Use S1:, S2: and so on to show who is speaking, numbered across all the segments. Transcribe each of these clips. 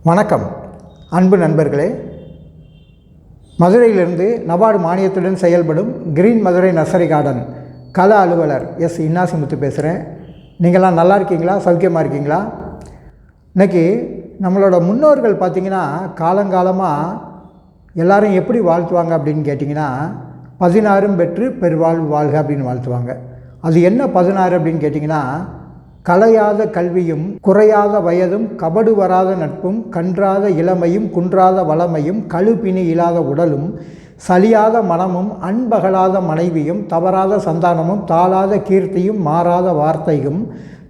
S1: வணக்கம் அன்பு நண்பர்களே. மதுரையிலிருந்து நபார்டு மானியத்துடன் செயல்படும் கிரீன் மதுரை நர்சரி கார்டன் கள அலுவலர் எஸ் இன்னாசிமுத்து பேசுகிறேன். நீங்களாம் நல்லா இருக்கீங்களா? சௌக்கியமாக இருக்கீங்களா? இன்றைக்கி நம்மளோட முன்னோர்கள் பார்த்திங்கன்னா காலங்காலமாக எல்லோரும் எப்படி வாழ்த்துவாங்க அப்படின்னு கேட்டிங்கன்னா 16 பெற்று பெருவாழ்வு வாழ்க அப்படின்னு வாழ்த்துவாங்க. அது என்ன 16 அப்படின்னு கேட்டிங்கன்னா, கலையாத கல்வியும் குறையாத வயதும் கபடு வராத நட்பும் கன்றாத இளமையும் குன்றாத வளமையும் கழுப்பினி இல்லாத உடலும் சலியாத மனமும் அன்பகலாத மனைவியும் தவறாத சந்தானமும் தாளாத கீர்த்தியும் மாறாத வார்த்தையும்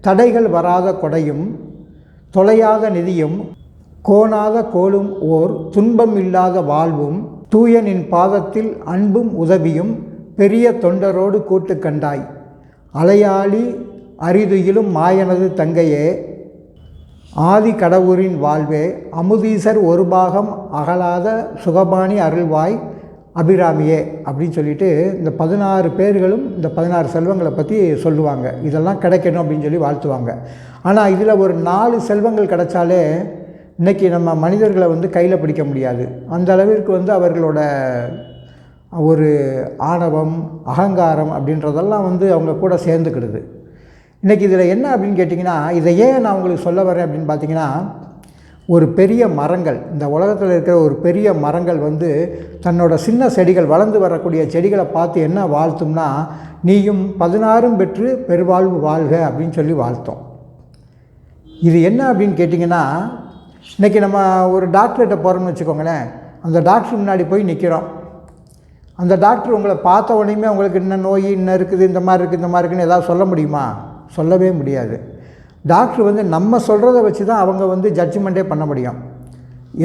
S1: தடைகள் வராத கொடையும் தொலையாத நிதியும் கோணாத கோலும் ஓர் துன்பம் இல்லாத வாழ்வும் தூயனின் பாதத்தில் அன்பும் உதவியும் பெரிய தொண்டரோடு கூட்டு கண்டாய் அலையாளி அரிதுயிலும் மாயனது தங்கையே ஆதி கடவுரின் வாழ்வே அமுதீசர் ஒரு பாகம் அகலாத சுகபாணி அருள்வாய் அபிராமியே அப்படின்னு சொல்லிட்டு இந்த 16 பேர்களும் இந்த 16 செல்வங்களை பற்றி சொல்லுவாங்க. இதெல்லாம் கிடைக்கணும் அப்படின்னு சொல்லி வாழ்த்துவாங்க. ஆனால் இதில் ஒரு 4 செல்வங்கள் கிடைச்சாலே இன்றைக்கி நம்ம மனிதர்களை கையில் பிடிக்க முடியாது. அந்த அளவிற்கு அவர்களோட ஒரு ஆணவம் அகங்காரம் அப்படின்றதெல்லாம் அவங்க கூட சேர்ந்துக்கிடுது. இன்றைக்கி இதில் என்ன அப்படின்னு கேட்டிங்கன்னா, இதை ஏன் நான் உங்களுக்கு சொல்ல வரேன் அப்படின்னு பார்த்தீங்கன்னா, ஒரு பெரிய மரங்கள், இந்த உலகத்தில் இருக்கிற ஒரு பெரிய மரங்கள் தன்னோட சின்ன செடிகள் வளர்ந்து வரக்கூடிய செடிகளை பார்த்து என்ன வாழ்த்தும்னா, நீயும் 16 பெற்று பெருவாழ்வு வாழ்க அப்படின்னு சொல்லி வாழ்த்தோம். இது என்ன அப்படின்னு கேட்டிங்கன்னா, இன்றைக்கி நம்ம ஒரு டாக்டர்கிட்ட போகிறோம்னு வச்சுக்கோங்களேன். அந்த டாக்டர் முன்னாடி போய் நிற்கிறோம். அந்த டாக்டர் உங்களை பார்த்த உடனே உங்களுக்கு இன்ன நோய் இன்னும் இருக்குது, இந்த மாதிரி இருக்குது, இந்த மாதிரி இருக்குதுன்னு ஏதாவது சொல்ல முடியுமா? சொல்லவே முடியாது. டாக்டர் நம்ம சொல்கிறத வச்சு தான் அவங்க ஜட்ஜ்மெண்ட்டே பண்ண முடியும்.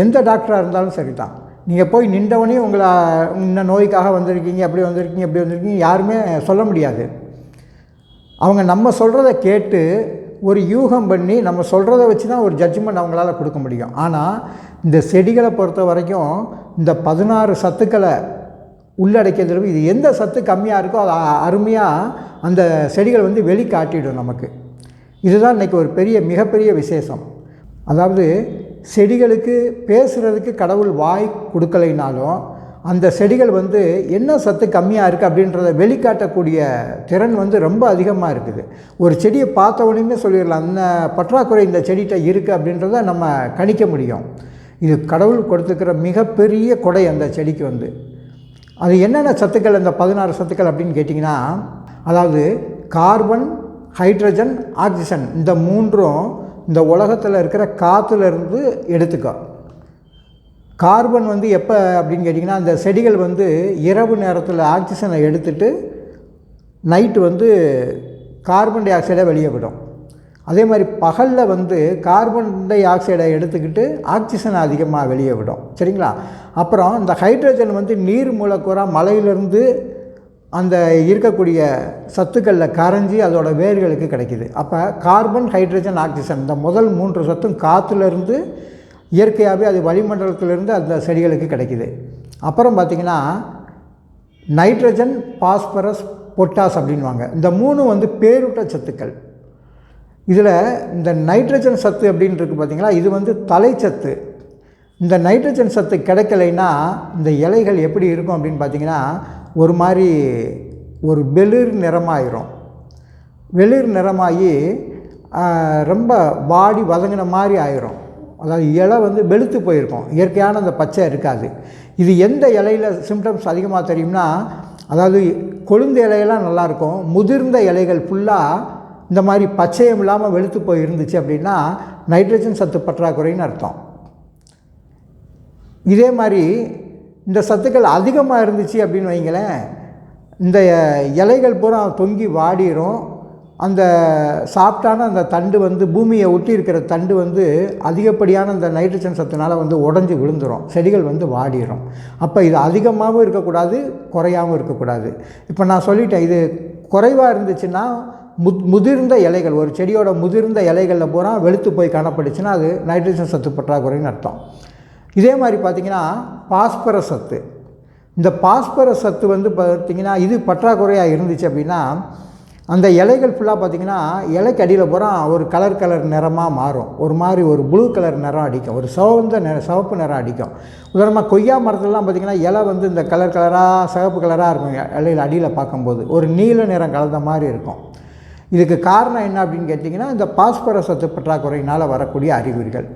S1: எந்த டாக்டராக இருந்தாலும் சரி தான். நீங்கள் போய் நின்றவனே உங்களை இன்ன நோய்க்காக வந்திருக்கீங்க, அப்படி வந்திருக்கீங்க, இப்படி வந்திருக்கீங்க யாருமே சொல்ல முடியாது. அவங்க நம்ம சொல்கிறத கேட்டு ஒரு யூகம் பண்ணி நம்ம சொல்கிறத வச்சு தான் ஒரு ஜட்ஜ்மெண்ட் அவங்களால கொடுக்க முடியும். ஆனால் இந்த செடிகளை பொறுத்த வரைக்கும் இந்த 16 சத்துக்களை உள்ளடக்கியதில் இது எந்த சத்து கம்மியாக இருக்கோ அது அருமையாக அந்த செடிகள் வெளிக்காட்டிடும் நமக்கு. இதுதான் இன்றைக்கி ஒரு மிகப்பெரிய விசேஷம். அதாவது செடிகளுக்கு பேசுகிறதுக்கு கடவுள் வாய் கொடுக்கலைனாலும் அந்த செடிகள் என்ன சத்து கம்மியாக இருக்குது அப்படின்றத வெளிக்காட்டக்கூடிய திறன் ரொம்ப அதிகமாக இருக்குது. ஒரு செடியை பார்த்த உடனே சொல்லிடலாம் அந்த பற்றாக்குறை இந்த செடிகிட்ட இருக்குது அப்படின்றத நம்ம கணிக்க முடியும். இது கடவுள் கொடுத்துக்கிற மிகப்பெரிய கொடை அந்த செடிக்கு. அது என்னென்ன சத்துக்கள் அந்த 16 சத்துக்கள் அப்படின்னு கேட்டிங்கன்னா, அதாவது கார்பன், ஹைட்ரஜன், ஆக்சிஜன் இந்த 3ம் இந்த உலகத்தில் இருக்கிற காற்றுலேருந்து எடுத்துக்கோ. கார்பன் எப்போ அப்படின்னு கேட்டிங்கன்னா, அந்த செடிகள் இரவு நேரத்தில் ஆக்சிஜனை எடுத்துட்டு நைட்டு கார்பன் டை ஆக்சைடை வெளியே விடும். அதே மாதிரி பகலில் கார்பன் டை ஆக்சைடை எடுத்துக்கிட்டு ஆக்சிஜனை அதிகமாக வெளியே விடும். சரிங்களா? அப்புறம் இந்த ஹைட்ரஜன் நீர் மூலக்கூறாக மலையிலேருந்து அந்த இருக்கக்கூடிய சத்துக்களில் கரைஞ்சி அதோட வேர்களுக்கு கிடைக்கிது. அப்போ கார்பன், ஹைட்ரஜன், ஆக்சிஜன் இந்த முதல் 3 சத்தும் காற்றுலேருந்து இயற்கையாகவே அது வளிமண்டலத்திலேருந்து அந்த செடிகளுக்கு கிடைக்கிது. அப்புறம் பார்த்திங்கன்னா நைட்ரஜன், பாஸ்பரஸ், பொட்டாஸ் அப்படின்வாங்க. இந்த 3 பேரூட்ட சத்துக்கள். இதில் இந்த நைட்ரஜன் சத்து அப்படின்னு இருக்குது பார்த்திங்களா, இது தலைச்சத்து. இந்த நைட்ரஜன் சத்து கிடைக்கலைன்னா இந்த இலைகள் எப்படி இருக்கும் அப்படின்னு பார்த்திங்கன்னா, ஒரு மாதிரி ஒரு வெளிர் நிறமாயிரும். வெளிர் நிறமாகி ரொம்ப வாடி வதங்கின மாதிரி ஆயிரும். அதாவது இலை வெளுத்து போயிருக்கும். இயற்கையான அந்த பச்சை இருக்காது. இது எந்த இலையில் சிம்டம்ஸ் அதிகமாக தெரியும்னா, அதாவது கொழுந்த இலையெல்லாம் நல்லாயிருக்கும், முதிர்ந்த இலைகள் ஃபுல்லாக இந்த மாதிரி பச்சையம் இல்லாமல் வெளுத்து போய் இருந்துச்சு அப்படின்னா நைட்ரஜன் சத்து பற்றாக்குறைன்னு அர்த்தம். இதே மாதிரி இந்த சத்துக்கள் அதிகமாக இருந்துச்சு அப்படின்னு வைங்களேன், இந்த இலைகள் பூரா தொங்கி வாடிடும். அந்த சாஃப்டான அந்த தண்டு பூமியை ஒட்டி இருக்கிற தண்டு அதிகப்படியான அந்த நைட்ரஜன் சத்துனால் உடஞ்சி விழுந்துடும். செடிகள் வாடிடும். அப்போ இது அதிகமாகவும் இருக்கக்கூடாது, குறையாகவும் இருக்கக்கூடாது. இப்போ நான் சொல்லிட்டேன், இது குறைவாக இருந்துச்சுன்னா முதிர்ந்த இலைகள், ஒரு செடியோட முதிர்ந்த இலைகளில் பூரா வெளுத்து போய் காணப்பட்டுச்சுன்னா அது நைட்ரஜன் சத்து பற்றாக்குறைன்னு அர்த்தம். இதே மாதிரி பார்த்திங்கன்னா பாஸ்பரஸ் சத்து. இந்த பாஸ்பரஸ் சத்து பார்த்திங்கன்னா இது பற்றாக்குறையாக இருந்துச்சு அப்படின்னா அந்த இலைகள் ஃபுல்லாக பார்த்திங்கன்னா இலைக்கு அடியில் பூரா ஒரு கலர் நிறமாக மாறும். ஒரு மாதிரி ஒரு ப்ளூ கலர் நிறம் அடிக்கும், ஒரு சிவப்பு நிறம் அடிக்கும். உதாரணமாக கொய்யா மரத்துலலாம் பார்த்திங்கன்னா இலை வந்து இந்த கலராக சிவப்பு கலராக இருக்கும். இலையில் அடியில் பார்க்கும்போது ஒரு நீல நிறம் கலந்த மாதிரி இருக்கும். இதுக்கு காரணம் என்ன அப்படின்னு கேட்டிங்கன்னா, இந்த பாஸ்பரஸ் சத்து பற்றாக்குறையினால் வரக்கூடிய அறிகுறிகள்.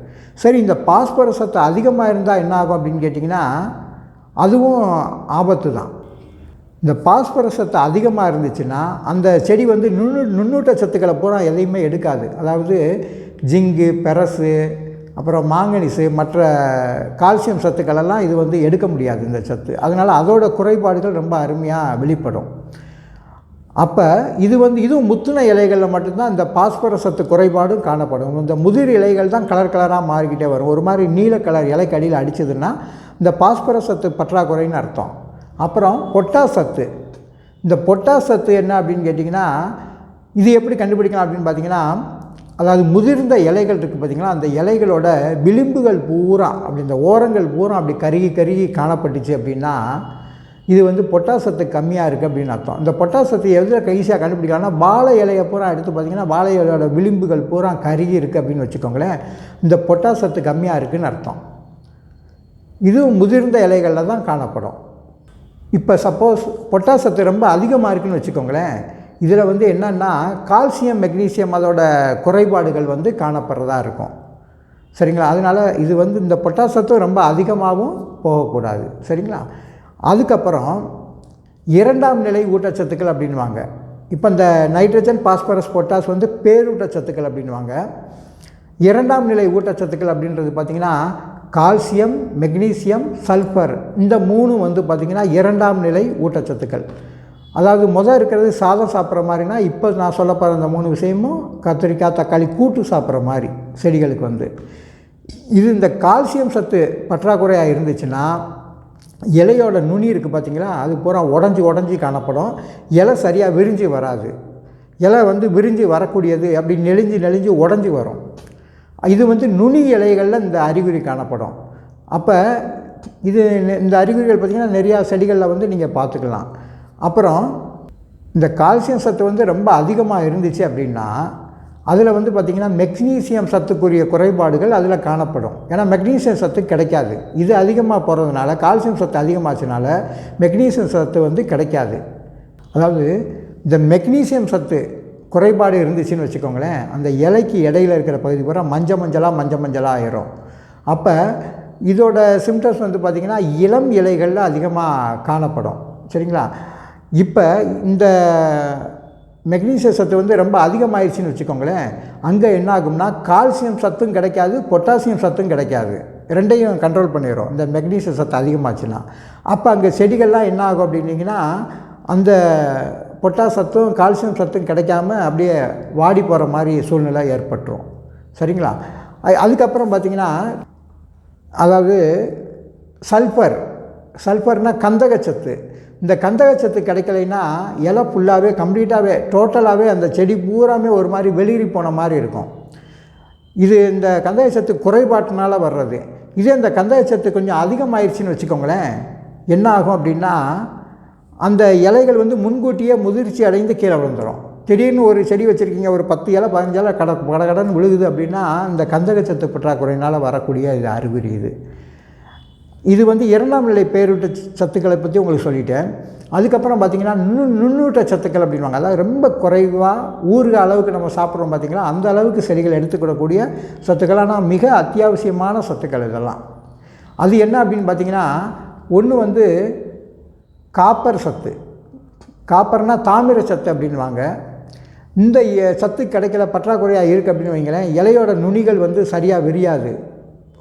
S1: சரி, இந்த பாஸ்பரஸ் சத்து அதிகமாக இருந்தால் என்ன ஆகும் அப்படின்னு கேட்டிங்கன்னா, அதுவும் ஆபத்து தான். இந்த பாஸ்பரஸ் சத்து அதிகமாக இருந்துச்சுன்னா அந்த செடி வந்து நுண்ணூட்ட சத்துக்களை பூரா எதையுமே எடுக்காது. அதாவது ஜிங்கு, பெரசு, அப்புறம் மாங்கனீஸு, மற்ற கால்சியம் சத்துக்களெல்லாம் இது வந்து எடுக்க முடியாது இந்த சத்து. அதனால் அதோட குறைபாடுகள் ரொம்ப அருமையாக வெளிப்படும். அப்போ இதுவும் முத்துன இலைகளில் மட்டும்தான் இந்த பாஸ்பரஸ் சத்து குறைபாடும் காணப்படும். இந்த முதிர் இலைகள் தான் கலராக மாறிக்கிட்டே வரும். ஒரு மாதிரி நீல கலர் இலைக்கு அடியில் அடித்ததுன்னா இந்த பாஸ்பரஸ் சத்து பற்றாக்குறைன்னு அர்த்தம். அப்புறம் பொட்டாஸ் சத்து. இந்த பொட்டாஸ் சத்து என்ன அப்படின்னு கேட்டிங்கன்னா, இது எப்படி கண்டுபிடிக்கலாம் அப்படின்னு பார்த்திங்கன்னா, அதாவது முதிர்ந்த இலைகள் இருக்குது பார்த்திங்களா, அந்த இலைகளோட விளிம்புகள் பூரா அப்படி இந்த ஓரங்கள் பூரா அப்படி கருகி காணப்பட்டுச்சு அப்படின்னா இது வந்து பொட்டாஸ் சத்து கம்மியாக இருக்குது அப்படின்னு அர்த்தம். இந்த பொட்டாஸ் சத்து எதில் ஈஸியாக கண்டுபிடிக்கலாம்னா, வாழை இலையை பூரா எடுத்து பார்த்திங்கன்னா வாழை இலையோட விளிம்புகள் பூரா கருகி இருக்குது அப்படின்னு வச்சுக்கோங்களேன். இந்த பொட்டாஸ் சத்து கம்மியாக இருக்குதுன்னு அர்த்தம். இதுவும் முதிர்ந்த இலைகளில் தான் காணப்படும். இப்போ சப்போஸ் பொட்டாஸ் சத்து ரொம்ப அதிகமாக இருக்குதுன்னு வச்சுக்கோங்களேன், இதில் வந்து என்னென்னா கால்சியம், மெக்னீசியம் அதோட குறைபாடுகள் வந்து காணப்படுறதா இருக்கும். சரிங்களா? அதனால் இது வந்து இந்த பொட்டாஸ் சத்து ரொம்ப அதிகமாகவும் போகக்கூடாது. சரிங்களா? அதுக்கப்புறம் இரண்டாம் நிலை ஊட்டச்சத்துக்கள் அப்படின்வாங்க. இப்போ இந்த நைட்ரஜன், பாஸ்பரஸ், பொட்டாஸ் வந்து பேரூட்டச்சத்துக்கள் அப்படின்வாங்க. இரண்டாம் நிலை ஊட்டச்சத்துக்கள் அப்படின்றது பார்த்திங்கன்னா கால்சியம், மெக்னீசியம், சல்ஃபர், இந்த மூணும் வந்து பார்த்திங்கன்னா இரண்டாம் நிலை ஊட்டச்சத்துக்கள். அதாவது இருக்கிறது சாதம் சாப்பிட்ற மாதிரினா, இப்போ நான் சொல்ல போகிற இந்த 3 விஷயமும் கத்திரிக்காய், தக்காளி கூட்டு சாப்பிட்ற மாதிரி செடிகளுக்கு வந்து இது. இந்த கால்சியம் சத்து பற்றாக்குறையாக இருந்துச்சுன்னா இலையோட நுனி இருக்குது பார்த்திங்களா, அது பூரா உடஞ்சி காணப்படும். இலை சரியாக விரிஞ்சு வராது. இலை வந்து விரிஞ்சு வரக்கூடியது அப்படி நெளிஞ்சு உடஞ்சி வரும். இது வந்து நுனி இலைகளில் இந்த அறிகுறி காணப்படும். அப்போ இந்த அறிகுறிகள் பார்த்திங்கன்னா நிறையா செடிகளில் வந்து நீங்கள் பார்த்துக்கலாம். அப்புறம் இந்த கால்சியம் சத்து வந்து ரொம்ப அதிகமாக இருந்துச்சு அப்படின்னா அதில் வந்து பார்த்திங்கன்னா மெக்னீசியம் சத்துக்குரிய குறைபாடுகள் அதில் காணப்படும். ஏன்னா மெக்னீசியம் சத்து கிடைக்காது. இது அதிகமாக போகிறதுனால, கால்சியம் சத்து அதிகமாச்சுனால மெக்னீசியம் சத்து வந்து கிடைக்காது. அதாவது இந்த மெக்னீசியம் சத்து குறைபாடு இருந்துச்சுன்னு வச்சுக்கோங்களேன், அந்த இலைக்கு இடையில் இருக்கிற பகுதி பூரா மஞ்சள் ஆயிரும். அப்போ இதோட சிம்டம்ஸ் வந்து பார்த்திங்கன்னா இளம் இலைகளில் அதிகமாக காணப்படும். சரிங்களா? இப்போ இந்த மெக்னீசியம் சத்து வந்து ரொம்ப அதிகமாகிடுச்சின்னு வச்சுக்கோங்களேன், அங்கே என்ன ஆகும்னா கால்சியம் சத்தும் கிடைக்காது, பொட்டாசியம் சத்தும் கிடைக்காது. ரெண்டையும் கண்ட்ரோல் பண்ணிடும் இந்த மெக்னீசியம் சத்து அதிகமாச்சுன்னா. அப்போ அங்கே செடிகள்லாம் என்ன ஆகும் அப்படின்னிங்கன்னா அந்த பொட்டாஸ் சத்தும் கால்சியம் சத்தும் கிடைக்காம அப்படியே வாடி போகிற மாதிரி சூழ்நிலை ஏற்பட்டுரும். சரிங்களா? அதுக்கப்புறம் பார்த்திங்கன்னா அதாவது சல்ஃபர்னால் கந்தகச்சத்து. இந்த கந்தகச்சத்து கிடைக்கலைன்னா இலை ஃபுல்லாகவே கம்ப்ளீட்டாகவே டோட்டலாகவே அந்த செடி பூராமே ஒரு மாதிரி வெளியேறி போன மாதிரி இருக்கும். இது இந்த கந்தகச்சத்து குறைபாட்டினால வர்றது. இதே இந்த கந்தகச்சத்து கொஞ்சம் அதிகமாகிடுச்சின்னு வச்சுக்கோங்களேன், என்ன ஆகும் அப்படின்னா அந்த இலைகள் வந்து முன்கூட்டியே முதிர்ச்சி அடைந்து கீழே விழுந்துடும். திடீர்னு ஒரு செடி வச்சுருக்கீங்க, ஒரு 10 இலை 15 இலை கடகடன்னு விழுகுது அப்படின்னா இந்த கந்தகச்சத்து பற்றாக்குறையினால் வரக்கூடிய இது அறிகுறி. இது வந்து இரண்டாம் நிலை பேரூட்ட சத்துக்களை பற்றி உங்களுக்கு சொல்லிட்டேன். அதுக்கப்புறம் பார்த்திங்கன்னா நுண்ணூட்ட சத்துக்கள் அப்படின்வாங்க. அதாவது ரொம்ப குறைவாக ஊறுக அளவுக்கு நம்ம சாப்பிட்றோம் பார்த்திங்களா, அந்த அளவுக்கு செடிகள் எடுத்துக்கிடக்கூடிய சத்துக்கள். ஆனால் மிக அத்தியாவசியமான சத்துக்கள் இதெல்லாம். அது என்ன அப்படின்னு பார்த்திங்கன்னா, ஒன்று வந்து காப்பர் சத்து. காப்பர்னால் தாமிர சத்து அப்படின்வாங்க. இந்த சத்து கிடைக்கல, பற்றாக்குறையாக இருக்குது அப்படின்னு வைங்களேன், இலையோட நுனிகள் வந்து சரியாக விரியாது,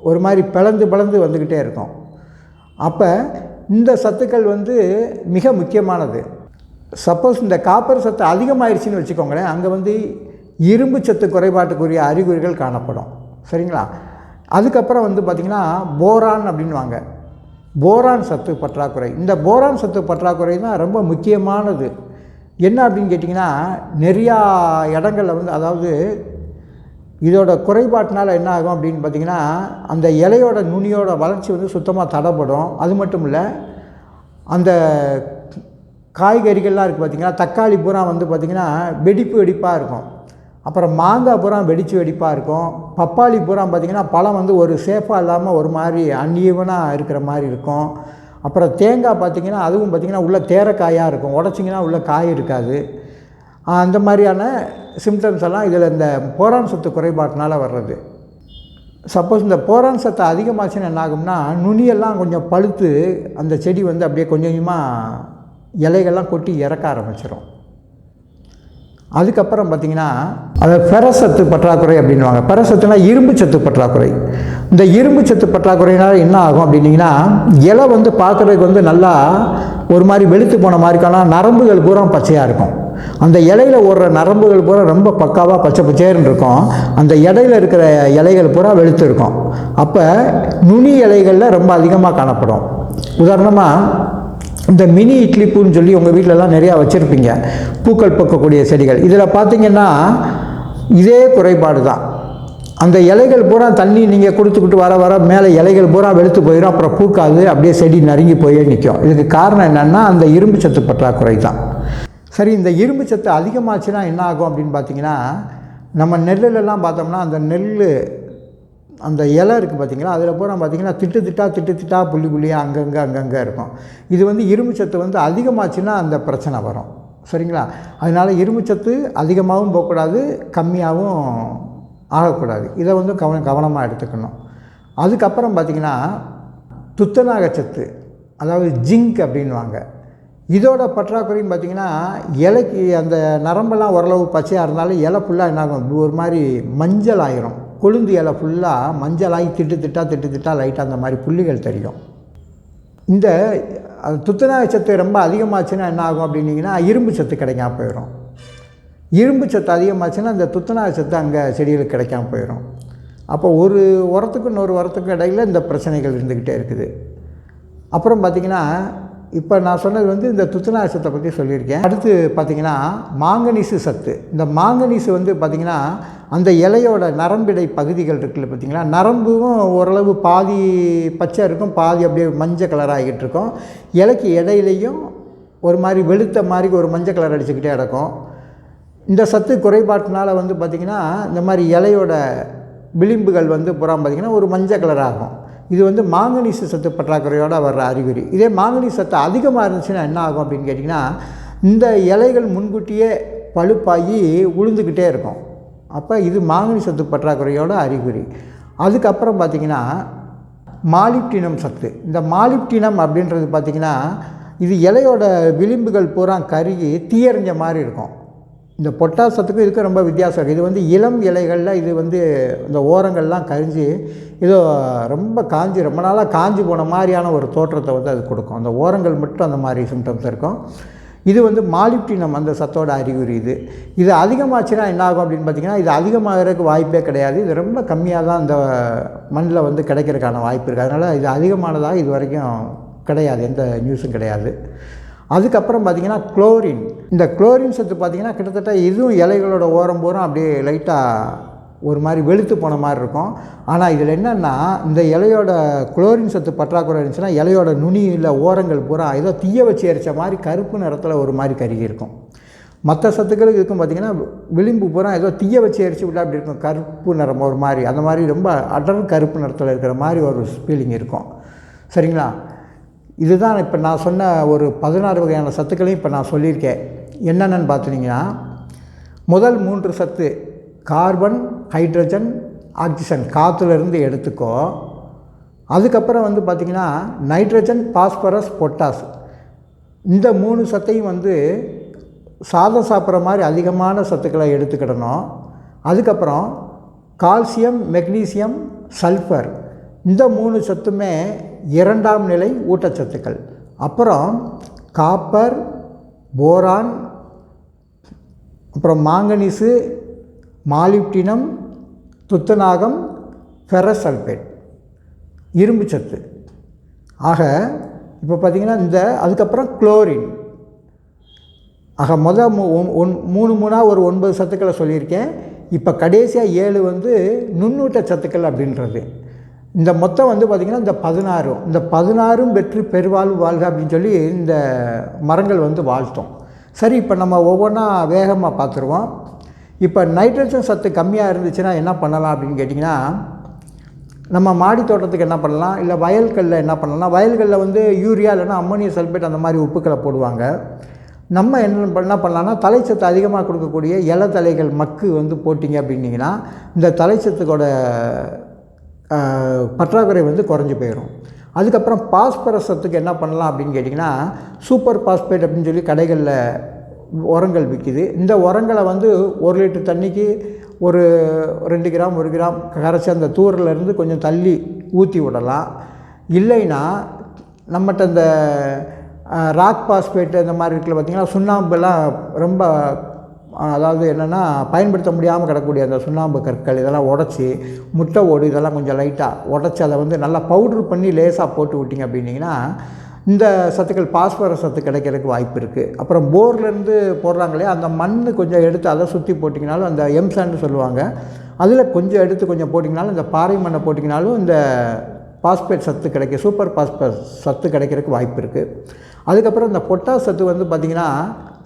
S1: ஒரு மாதிரி பிளந்து வந்துக்கிட்டே இருக்கும். அப்போ இந்த சத்துக்கள் வந்து மிக முக்கியமானது. சப்போஸ் இந்த காப்பர் சத்து அதிகமாகிடுச்சின்னு வச்சுக்கோங்களேன், அங்கே வந்து இரும்பு சத்து குறைபாட்டுக்குரிய அறிகுறிகள் காணப்படும். சரிங்களா? அதுக்கப்புறம் வந்து பார்த்திங்கன்னா போரான் அப்படின்வாங்க. போரான் சத்து பற்றாக்குறை. இந்த போரான் சத்து பற்றாக்குறை தான் ரொம்ப முக்கியமானது. என்ன அப்படின்னு கேட்டிங்கன்னா, நிறையா இடங்களில் வந்து அதாவது இதோட குறைபாட்டினால் என்ன ஆகும் அப்படின்னு பார்த்திங்கன்னா அந்த இலையோட நுனியோட வளர்ச்சி வந்து சுத்தமாக தடைப்படும். அது மட்டும் இல்லை, அந்த காய்கறிகள்லாம் இருக்குது பார்த்திங்கன்னா, தக்காளி பூரா வந்து பார்த்திங்கன்னா வெடிப்பாக இருக்கும். அப்புறம் மாங்காய் பூரா வெடிப்பாக இருக்கும். பப்பாளி பூரா பார்த்திங்கன்னா பழம் வந்து ஒரு சேஃபாக இல்லாமல் ஒரு மாதிரி அன்ஈவனாக இருக்கிற மாதிரி இருக்கும். அப்புறம் தேங்காய் பார்த்திங்கன்னா அதுவும் பார்த்திங்கன்னா உள்ளே தேரைக்காயாக இருக்கும், உடச்சிங்கன்னா உள்ளே காய் இருக்காது. அந்த மாதிரியான சிம்டம்ஸ் எல்லாம் இதில் இந்த போரான் சத்து குறைபாட்டினால் வர்றது. சப்போஸ் இந்த போரான் சத்து அதிகமாச்சுன்னு என்ன ஆகும்னா, நுனியெல்லாம் கொஞ்சம் பழுத்து அந்த செடி வந்து அப்படியே கொஞ்சம் கொஞ்சமாக இலைகள்லாம் கொட்டி இறக்க ஆரம்பிச்சிடும். அதுக்கப்புறம் பார்த்திங்கன்னா அதை ஃபெரசத்து பற்றாக்குறை அப்படின்வாங்க. ஃபெரசத்துனா இரும்பு சத்து பற்றாக்குறை. இந்த இரும்பு சத்து பற்றாக்குறையினால் என்ன ஆகும் அப்படின்னிங்கன்னா, இலை வந்து பார்க்குறதுக்கு வந்து நல்லா ஒரு மாதிரி வெளுத்து போன மாதிரிக்கான நரம்புகள் பூரா பச்சையாக இருக்கும். அந்த இலையில் ஓடுற நரம்புகள் பூரா ரொம்ப பக்காவாக பச்சை பச்சைன்னு இருக்கும். அந்த இடையில இருக்கிற இலைகள் பூரா வெளுத்து இருக்கும். அப்போ நுனி இலைகளில் ரொம்ப அதிகமாக காணப்படும். உதாரணமாக இந்த மினி இட்லி பூன்னு சொல்லி உங்கள் வீட்டிலலாம் நிறையா வச்சுருப்பீங்க, பூக்கள் பூக்கக்கூடிய செடிகள். இதில் பார்த்திங்கன்னா இதே குறைபாடு தான். அந்த இலைகள் பூரா தண்ணி நீங்கள் கொடுத்துக்கிட்டு வர வர மேலே இலைகள் பூரா வெளுத்து போயிடும். அப்புறம் பூக்காது, அப்படியே செடி நறுங்கி போயே நிற்கும். இதுக்கு காரணம் என்னென்னா அந்த இரும்பு சத்து பற்றாக்குறை தான். சரி, இந்த இரும்பு சத்து அதிகமாச்சுன்னா என்ன ஆகும் அப்படின்னு பார்த்திங்கன்னா, நம்ம நெல்லுலலாம் பார்த்தோம்னா அந்த நெல் அந்த இலை இருக்குது பார்த்திங்களா, அதில் பூரா பார்த்திங்கன்னா திட்டு புள்ளியாக அங்கங்கே இருக்கும். இது வந்து இரும்பு சத்து வந்து அதிகமாச்சுன்னா அந்த பிரச்சனை வரும். சரிங்களா? அதனால் இரும்பு சத்து அதிகமாகவும் போகக்கூடாது, கம்மியாகவும் ஆகக்கூடாது. இதை வந்து கவனமாக எடுத்துக்கணும். அதுக்கப்புறம் பார்த்திங்கன்னா துத்தநாகச்சத்து, அதாவது ஜிங்க் அப்படின்வாங்க. இதோட பற்றாக்குறையும் பார்த்திங்கன்னா இலைக்கு அந்த நரம்பெல்லாம் ஓரளவு பச்சையாக இருந்தாலும் இலை ஃபுல்லாக என்னாகும், ஒரு மாதிரி மஞ்சள் ஆயிரும். கொழுந்து இலை ஃபுல்லாக மஞ்சளாகி திட்டு லைட்டாக அந்த மாதிரி புள்ளிகள் தெரியும். இந்த துத்தநாகச்சத்து ரொம்ப அதிகமாச்சுன்னா என்ன ஆகும் அப்படின்னிங்கன்னா, இரும்பு சத்து கிடைக்காம போயிடும். இரும்பு சத்து அதிகமாச்சுன்னா இந்த துத்தநாகச்சத்து அங்கே செடிகளுக்கு கிடைக்காம போயிடும். அப்போ ஒரு உரத்துக்கும் இன்னொரு உரத்துக்கும் இடையில் இந்த பிரச்சனைகள் இருந்துக்கிட்டே இருக்குது. அப்புறம் பார்த்திங்கன்னா இப்போ நான் சொன்னது வந்து இந்த துத்தநாகச்சத்தை பற்றி சொல்லியிருக்கேன். அடுத்து பார்த்திங்கன்னா மாங்கனீசு சத்து. இந்த மாங்கனீசு வந்து பார்த்திங்கன்னா அந்த இலையோட நரம்பிடை பகுதிகள் இருக்குல்ல பார்த்திங்களா, நரம்பும் ஓரளவு பாதி பச்சை இருக்கும், பாதி அப்படியே மஞ்சள் கலர் ஆகிட்டு இருக்கும். இலைக்கு இடையிலையும் ஒரு மாதிரி வெளுத்த மாதிரி ஒரு மஞ்சள் கலர் அடிச்சுக்கிட்டே கிடக்கும். இந்த சத்து குறைபாட்டினால வந்து பார்த்திங்கன்னா இந்த மாதிரி இலையோட விளிம்புகள் வந்து புறா பார்த்திங்கன்னா ஒரு மஞ்சள் கலர் ஆகும். இது வந்து மாங்கனீசு சத்து பற்றாக்குறையோடு வர்ற அறிகுறி. இதே மாங்கனீசு சத்து அதிகமாக இருந்துச்சுன்னா என்ன ஆகும் அப்படின்னு கேட்டிங்கன்னா, இந்த இலைகள் முன்கூட்டியே பழுப்பாகி உளுந்துக்கிட்டே இருக்கும். அப்போ இது மாங்கனீசு சத்து பற்றாக்குறையோட அறிகுறி. அதுக்கப்புறம் பார்த்திங்கன்னா மாலிப்டினம் சத்து. இந்த மாலிப்டினம் அப்படின்றது பார்த்திங்கன்னா இது இலையோட விளிம்புகள் பூரா கருகி தீயறிஞ்ச மாதிரி இருக்கும். இந்த பொட்டாஸ் சத்துக்கும் இதுக்கு ரொம்ப வித்தியாசம் இருக்குது. இது வந்து இளம் இலைகளில் இது வந்து இந்த ஓரங்கள்லாம் கரிஞ்சு ஏதோ ரொம்ப காஞ்சி ரொம்ப நாளாக காஞ்சி போன மாதிரியான ஒரு தோற்றத்தை வந்து அது கொடுக்கும். அந்த ஓரங்கள் மட்டும் அந்த மாதிரி சிம்டம்ஸ் இருக்கும். இது வந்து மாலிப்டினம் அந்த சத்தோட அறிகுறி. இது அதிகமாச்சுன்னா என்ன ஆகும் அப்படின்னு பார்த்திங்கன்னா, இது அதிகமாகிறதுக்கு வாய்ப்பே கிடையாது. இது ரொம்ப கம்மியாக தான் இந்த மண்ணில் வந்து கிடைக்கிறதுக்கான வாய்ப்பு இருக்குது. அதனால் இது அதிகமானதாக இது வரைக்கும் கிடையாது, எந்த நியூஸும் கிடையாது. அதுக்கப்புறம் பார்த்திங்கன்னா குளோரின். இந்த குளோரின் சத்து பார்த்திங்கன்னா கிட்டத்தட்ட இதுவும் இலைகளோட ஓரம் பூரா அப்படியே லைட்டாக ஒரு மாதிரி வெளுத்து போன மாதிரி இருக்கும். ஆனால் இதில் என்னென்னா, இந்த இலையோட குளோரின் சத்து பற்றாக்குறை இருந்துச்சுன்னா இலையோட நுனியில் ஓரங்கள் பூரா ஏதோ தீய வச்சு எரித்த மாதிரி கருப்பு நிறத்தில் ஒரு மாதிரி கருகி இருக்கும். மற்ற சத்துக்களுக்கு இருக்கும் பார்த்திங்கன்னா விளிம்பு பூரா ஏதோ தீய வச்சு எரிச்சு விட்டா அப்படி இருக்கும், கருப்பு நிறம் ஒரு மாதிரி, அந்த மாதிரி ரொம்ப அடர் கருப்பு நிறத்தில் இருக்கிற மாதிரி ஒரு ஃபீலிங் இருக்கும். சரிங்களா? இதுதான் இப்போ நான் சொன்ன ஒரு 16 வகையான சத்துக்களையும் இப்போ நான் சொல்லியிருக்கேன். என்னென்னு பார்த்துட்டிங்கன்னா, முதல் 3 சத்து கார்பன், ஹைட்ரஜன், ஆக்சிஜன் காற்றுலேருந்து எடுத்துக்கோ. அதுக்கப்புறம் வந்து பார்த்திங்கன்னா நைட்ரஜன், பாஸ்பரஸ், பொட்டாஸ் இந்த 3 சத்தையும் வந்து சாதம் சாப்பிட்ற மாதிரி அதிகமான சத்துக்களை எடுத்துக்கிடணும். அதுக்கப்புறம் கால்சியம், மெக்னீசியம், சல்ஃபர் இந்த 3 சத்துமே 2ஆம் நிலை ஊட்டச்சத்துக்கள். அப்புறம் காப்பர், போரான், அப்புறம் மாங்கனீசு, மாலிப்டினம், துத்தநாகம், ஃபெரஸ் சல்ஃபேட் இரும்பு சத்து. ஆக இப்போ பார்த்திங்கன்னா இந்த அதுக்கப்புறம் குளோரின். ஆக மொதல் 3 ஒரு 9 சத்துக்களை சொல்லியிருக்கேன். இப்போ கடைசியாக 7 வந்து நுண்ணூட்ட சத்துக்கள் அப்படின்றது. இந்த மொத்தம் வந்து பார்த்திங்கன்னா இந்த 16 பெற்று பெருவாழ்வு வாழ்க அப்படின்னு சொல்லி இந்த மரங்கள் வந்து வாழ்த்தும். சரி, இப்போ நம்ம ஒவ்வொன்றா வேகமாக பார்த்துருவோம். இப்போ நைட்ரஜன் சத்து கம்மியாக இருந்துச்சுன்னா என்ன பண்ணலாம் அப்படின்னு கேட்டிங்கன்னா, நம்ம மாடி தோட்டத்துக்கு என்ன பண்ணலாம், இல்லை வயல்களில் என்ன பண்ணலாம், வயல்களில் வந்து யூரியா இல்லைன்னா அம்மோனியம் சல்பேட் அந்த மாதிரி உப்புக்களை போடுவாங்க. நம்ம என்ன பண்ணலான்னா, தலைச்சத்து அதிகமாக கொடுக்கக்கூடிய இலை தலைகள் மக்கு வந்து போட்டிங்க அப்படின்னிங்கன்னா இந்த தலைச்சத்துக்கோட பற்றாக்குறை வந்து குறைஞ்சி போயிடும். அதுக்கப்புறம் பாஸ்பரஸ் சத்துக்கு என்ன பண்ணலாம் அப்படின்னு கேட்டிங்கன்னா, சூப்பர் பாஸ்பேட் அப்படின்னு சொல்லி கடைகளில் உரங்கள் விற்கிது. இந்த உரங்களை வந்து 1 லிட்டர் தண்ணிக்கு ஒரு 2 கிராம் 1 கிராம் கரைச்சி அந்த தூரிலேருந்து கொஞ்சம் தள்ளி ஊற்றி விடலாம். இல்லைன்னா நம்மகிட்ட இந்த ராக் பாஸ்பேட்டு இந்த மாதிரி இருக்கிற பார்த்திங்கன்னா சுண்ணாம்புலாம் ரொம்ப, அதாவது என்னென்னா பயன்படுத்த முடியாமல் கிடக்கக்கூடிய அந்த சுண்ணாம்பு கற்கள் இதெல்லாம் உடச்சி முட்டை ஓடு இதெல்லாம் கொஞ்சம் லைட்டாக உடச்சி அதை வந்து நல்லா பவுட்ரு பண்ணி லேசாக போட்டு விட்டிங்க அப்படின்னிங்கன்னா இந்த சத்துக்கள் பாஸ்பரஸ் சத்து கிடைக்கிறதுக்கு வாய்ப்பு இருக்குது. அப்புறம் போர்லேருந்து போடுறாங்களே அந்த மண் கொஞ்சம் எடுத்து அதை சுற்றி போட்டிங்கனாலும், அந்த எம்சான்னு சொல்லுவாங்க, அதில் கொஞ்சம் எடுத்து கொஞ்சம் போட்டிங்கனாலும், இந்த பாறை மண்ணை போட்டிங்கனாலும் இந்த பாஸ்பேட் சத்து கிடைக்கும், சூப்பர் பாஸ்பேட் சத்து கிடைக்கிறதுக்கு வாய்ப்பு இருக்குது. அதுக்கப்புறம் இந்த பொட்டாஸ் சத்து வந்து பார்த்திங்கன்னா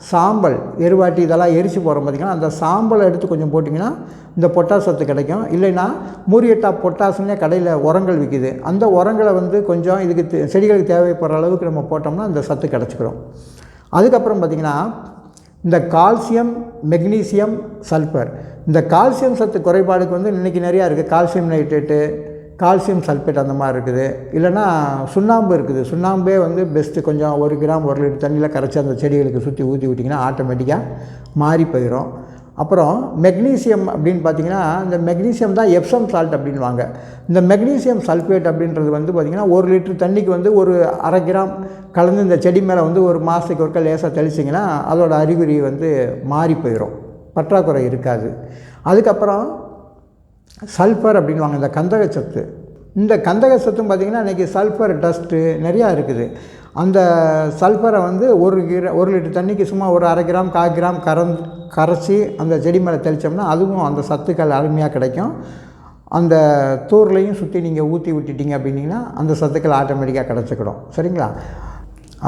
S1: சாம்பல் எருவாட்டி இதெல்லாம் எரிச்சு போகிறோம் பார்த்திங்கன்னா, அந்த சாம்பலை எடுத்து கொஞ்சம் போட்டிங்கன்னா இந்த பொட்டாஸ் சத்து கிடைக்கும். இல்லைன்னா மூரியட்டா பொட்டாசுன்னே கடையில் உரங்கள் விற்கிது, அந்த உரங்களை வந்து கொஞ்சம் இதுக்கு செடிகளுக்கு தேவைப்படுற அளவுக்கு நம்ம போட்டோம்னா இந்த சத்து கிடச்சிக்கிறோம். அதுக்கப்புறம் பார்த்திங்கன்னா இந்த கால்சியம் மெக்னீசியம் சல்ஃபர், இந்த கால்சியம் சத்து குறைபாடுக்கு வந்து இன்றைக்கி நிறையா இருக்குது. கால்சியம் நைட்ரேட்டு, கால்சியம் சல்ஃபேட் அந்த மாதிரி இருக்குது. இல்லைன்னா சுண்ணாம்பு இருக்குது. சுண்ணாம்பே வந்து பெஸ்ட்டு. கொஞ்சம் 1 கிராம் 1 லிட்டர் தண்ணியில் கரைச்சி அந்த செடிகளுக்கு சுற்றி ஊற்றி விட்டிங்கன்னா ஆட்டோமேட்டிக்காக மாறி போயிடும். அப்புறம் மெக்னீசியம் அப்படின்னு பார்த்திங்கன்னா, இந்த மெக்னீசியம் தான் எப்சம் சால்ட் அப்படின்வாங்க. இந்த மெக்னீசியம் சல்ஃபேட் அப்படின்றது வந்து பார்த்திங்கன்னா 1 லிட்டர் தண்ணிக்கு வந்து ஒரு 1/2 கிராம் கலந்து இந்த செடி மேலே வந்து ஒரு மாதத்துக்கு ஒருக்க லேசாக தெளிச்சிங்கன்னா அதோட அறிகுறி வந்து மாறி போயிடும், பற்றாக்குறை இருக்காது. அதுக்கப்புறம் சல்ஃபர் அப்படின்வாங்க, இந்த கந்தகச்சத்து. இந்த கந்தகச்சத்தும் பார்த்திங்கன்னா இன்றைக்கி சல்ஃபர் டஸ்ட்டு நிறையா இருக்குது. அந்த சல்ஃபரை வந்து 1 லிட்டர் தண்ணிக்கு சும்மா ஒரு 1/2 கிராம் 1/4 கிராம் கரைச்சி அந்த செடி மேலே தெளித்தோம்னா அதுவும் அந்த சத்துக்கள் அருமையாக கிடைக்கும். அந்த தூர்லையும் சுற்றி நீங்கள் ஊற்றி விட்டுட்டிங்க அப்படின்னிங்கன்னா அந்த சத்துக்கள் ஆட்டோமேட்டிக்காக கிடச்சிக்கிடும். சரிங்களா?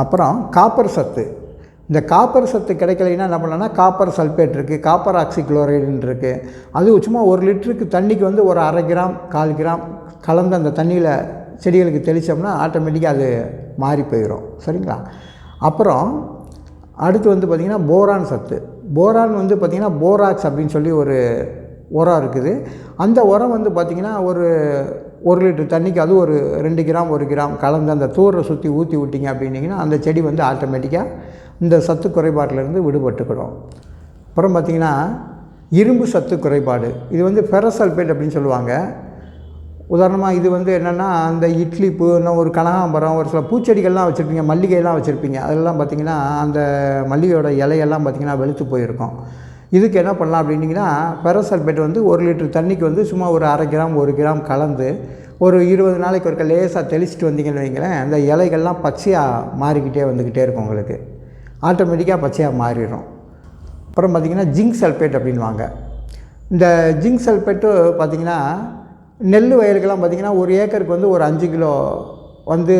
S1: அப்புறம் காப்பர் சத்து. இந்த காப்பர் சத்து கிடைக்கலைன்னா என்ன பண்ணலான்னா, காப்பர் சல்ஃபேட் இருக்குது, காப்பர் ஆக்சிக்ளோரைடுன்னு இருக்குது. அது சும்மா 1 லிட்டருக்கு தண்ணிக்கு வந்து ஒரு 1/2 கிராம் 1/4 கிராம் கலந்து அந்த தண்ணியில் செடிகளுக்கு தெளித்தோம்னா ஆட்டோமேட்டிக்காக அது மாறி போயிடும். சரிங்களா? அப்புறம் அடுத்து வந்து பார்த்திங்கன்னா போரான் சத்து. போரான் வந்து பார்த்திங்கன்னா போராக்ஸ் அப்படின்னு சொல்லி ஒரு உரம் இருக்குது. அந்த உரம் வந்து பார்த்திங்கன்னா ஒரு 1 லிட்டர் தண்ணிக்கு அது ஒரு 2 கிராம் 1 கிராம் கலந்து அந்த தூரை சுற்றி ஊற்றி விட்டிங்க அப்படின்னிங்கன்னா அந்த செடி வந்து ஆட்டோமேட்டிக்காக இந்த சத்து குறைபாட்டிலேருந்து விடுபட்டுக்கிடும். அப்புறம் பார்த்திங்கன்னா இரும்பு சத்து குறைபாடு. இது வந்து ஃபெரசல்ஃபேட் அப்படின்னு சொல்லுவாங்க. உதாரணமாக இது வந்து என்னென்னா, அந்த இட்லி பூ, இன்னும் ஒரு கனகாம்பரம், ஒரு சில பூச்செடிகள்லாம் வச்சுருப்பீங்க, மல்லிகையெல்லாம் வச்சுருப்பீங்க. அதெல்லாம் பார்த்திங்கன்னா அந்த மல்லிகையோட இலையெல்லாம் பார்த்திங்கன்னா வெளுத்து போயிருக்கும். இதுக்கு என்ன பண்ணலாம் அப்படின்னிங்கன்னா, ஃபெரசல்ஃபேட் வந்து 1 லிட்டர் தண்ணிக்கு வந்து சும்மா ஒரு 1/2 கிராம் 1 கிராம் கலந்து ஒரு 20 நாளைக்கு ஒருக்க லேசாக தெளிச்சிட்டு வந்தீங்கன்னு வைங்களேன், அந்த இலைகள்லாம் பச்சையாக மாறிக்கிட்டே வந்துக்கிட்டே இருக்கும், உங்களுக்கு ஆட்டோமேட்டிக்காக பச்சையாக மாறிடும். அப்புறம் பார்த்திங்கன்னா ஜிங்க் சல்ஃபேட் அப்படின்வாங்க. இந்த ஜிங்க் சல்ஃபேட்டு பார்த்திங்கன்னா நெல் வயலுக்கெல்லாம் பார்த்திங்கன்னா 1 ஏக்கருக்கு வந்து ஒரு 5 கிலோ வந்து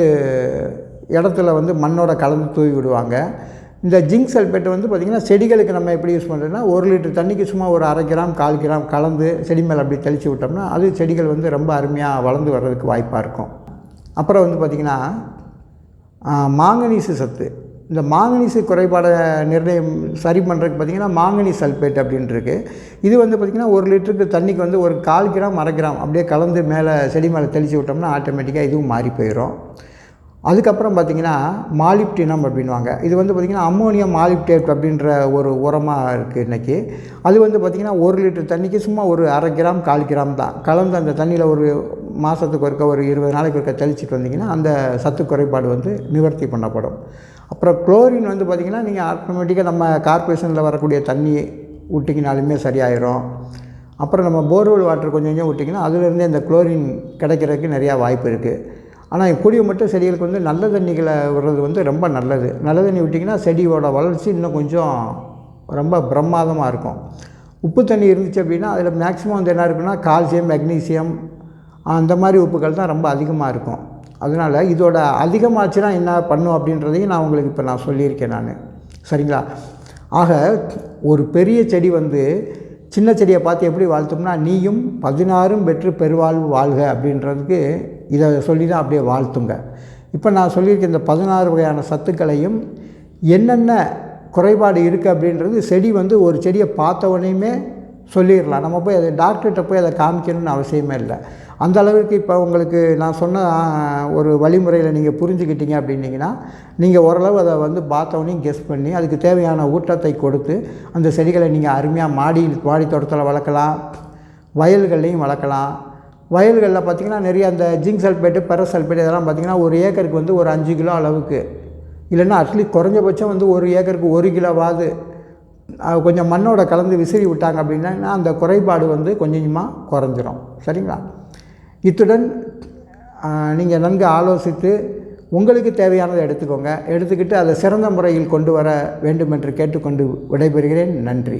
S1: இடத்துல வந்து மண்ணோட கலந்து தூவி விடுவாங்க. இந்த ஜிங்க் சல்ஃபேட் வந்து பார்த்திங்கன்னா செடிகளுக்கு நம்ம எப்படி யூஸ் பண்ணுறோன்னா, 1 லிட்டர் தண்ணிக்கு சும்மா ஒரு 1/2 கிராம் 1/4 கிராம் கலந்து செடி மேலே அப்படி தெளித்து விட்டோம்னா அது செடிகள் வந்து ரொம்ப அருமையாக வளர்ந்து வர்றதுக்கு வாய்ப்பாக இருக்கும். அப்புறம் வந்து பார்த்திங்கன்னா மாங்கனீசு சத்து. இந்த மாங்கனீசு குறைபாடை சரி பண்ணுறதுக்கு பார்த்திங்கன்னா மாங்கனீஸ் சல்ஃபேட் அப்படின்ட்டுருக்கு. இது வந்து பார்த்திங்கன்னா 1 லிட்டருக்கு தண்ணிக்கு வந்து ஒரு 1/4 கிராம் 1/2 கிராம் அப்படியே கலந்து மேலே செடி மேலே தெளித்து விட்டோம்னா ஆட்டோமேட்டிக்காக இதுவும் மாறி போயிடும். அதுக்கப்புறம் பார்த்திங்கன்னா மாலிப்டினம் அப்படின்வாங்க. இது வந்து பார்த்திங்கன்னா அம்மோனியம் மாலிப்டேட் அப்படின்ற ஒரு உரமாக இருக்குது இன்றைக்கி. அது வந்து பார்த்திங்கன்னா 1 லிட்டர் தண்ணிக்கு சும்மா ஒரு 1/2 கிராம் 1/4 கிராம் தான் கலந்து அந்த தண்ணியில் ஒரு மாதத்துக்கு ஒருக்க ஒரு 20 நாளைக்கு ஒருக்க தெளிச்சிட்டு வந்தீங்கன்னா அந்த சத்து குறைபாடு வந்து நிவர்த்தி பண்ணப்படும். அப்புறம் குளோரின் வந்து பார்த்திங்கன்னா நீங்கள் ஆட்டோமேட்டிக்காக நம்ம கார்பரேஷனில் வரக்கூடிய தண்ணி விட்டிங்கனாலுமே சரியாயிடும். அப்புறம் நம்ம போர்வெல் வாட்டர் கொஞ்சம் கொஞ்சம் விட்டிங்கன்னா அதுலேருந்தே இந்த குளோரின் கிடைக்கிறதுக்கு நிறையா வாய்ப்பு இருக்குது. ஆனால் கூடிய மட்டும் செடிகளுக்கு வந்து நல்ல தண்ணிகளை விடுறது வந்து ரொம்ப நல்லது. நல்ல தண்ணி விட்டிங்கன்னா செடியோட வளர்ச்சி இன்னும் கொஞ்சம் ரொம்ப பிரமாதமாக இருக்கும். உப்பு தண்ணி இருந்துச்சு அப்படின்னா அதில் மேக்ஸிமம் வந்து என்ன இருக்குன்னா கால்சியம் மெக்னீசியம் அந்த மாதிரி உப்புக்கள் தான் ரொம்ப அதிகமாக இருக்கும். அதனால் இதோட அதிகமாச்சுன்னா என்ன பண்ணும் அப்படின்றதையும் நான் உங்களுக்கு இப்போ நான் சொல்லியிருக்கேன் நான். சரிங்களா? ஆக ஒரு பெரிய செடி வந்து சின்ன செடியை பார்த்து எப்படி வாழ்த்தோம்னா, நீயும் 16 பெற்று பெருவாழ்வு வாழ்க அப்படின்றதுக்கு இதை சொல்லி தான் அப்படியே வாழ்த்துங்க. இப்போ நான் சொல்லியிருக்க இந்த 16 வகையான சத்துக்களையும் என்னென்ன குறைபாடு இருக்குது அப்படின்றது செடி வந்து ஒரு செடியை பார்த்த உடனேயுமே சொல்லிடலாம். நம்ம போய் அதை டாக்டர்கிட்ட போய் அதை காமிக்கணும்னு அவசியமே இல்லை. அந்த அளவுக்கு இப்போ உங்களுக்கு நான் சொன்ன ஒரு வழிமுறையில் நீங்கள் புரிஞ்சுக்கிட்டீங்க அப்படின்னிங்கன்னா, நீங்கள் ஓரளவு அதை வந்து பார்த்தவொடனே கெஸ் பண்ணி அதுக்கு தேவையான ஊட்டத்தை கொடுத்து அந்த செடிகளை நீங்கள் அருமையாக மாடி தோட்டத்தில் வளர்க்கலாம், வயல்கள்லையும் வளர்க்கலாம். வயல்களில் பார்த்திங்கன்னா நிறைய அந்த ஜிங்க் சல்ஃபேட்டு, பெரஸ் சல்ஃபேட் இதெல்லாம் பார்த்திங்கன்னா ஒரு ஏக்கருக்கு வந்து ஒரு 5 கிலோ அளவுக்கு, இல்லைன்னா அட்லீஸ்ட் குறைஞ்சபட்சம் வந்து ஒரு ஏக்கருக்கு 1 கிலோவாவது கொஞ்சம் மண்ணோட கலந்து விசிறி விட்டாங்க அப்படின்னா அந்த குறைபாடு வந்து கொஞ்சம் கொஞ்சமாக குறைஞ்சிரும். சரிங்களா? இத்துடன் நீங்கள் நன்கு ஆலோசித்து உங்களுக்கு தேவையானதை எடுத்துக்கோங்க. எடுத்துக்கிட்டு அதை சிறந்த முறையில் கொண்டு வர வேண்டும் என்று கேட்டுக்கொண்டு விடைபெறுகிறேன். நன்றி.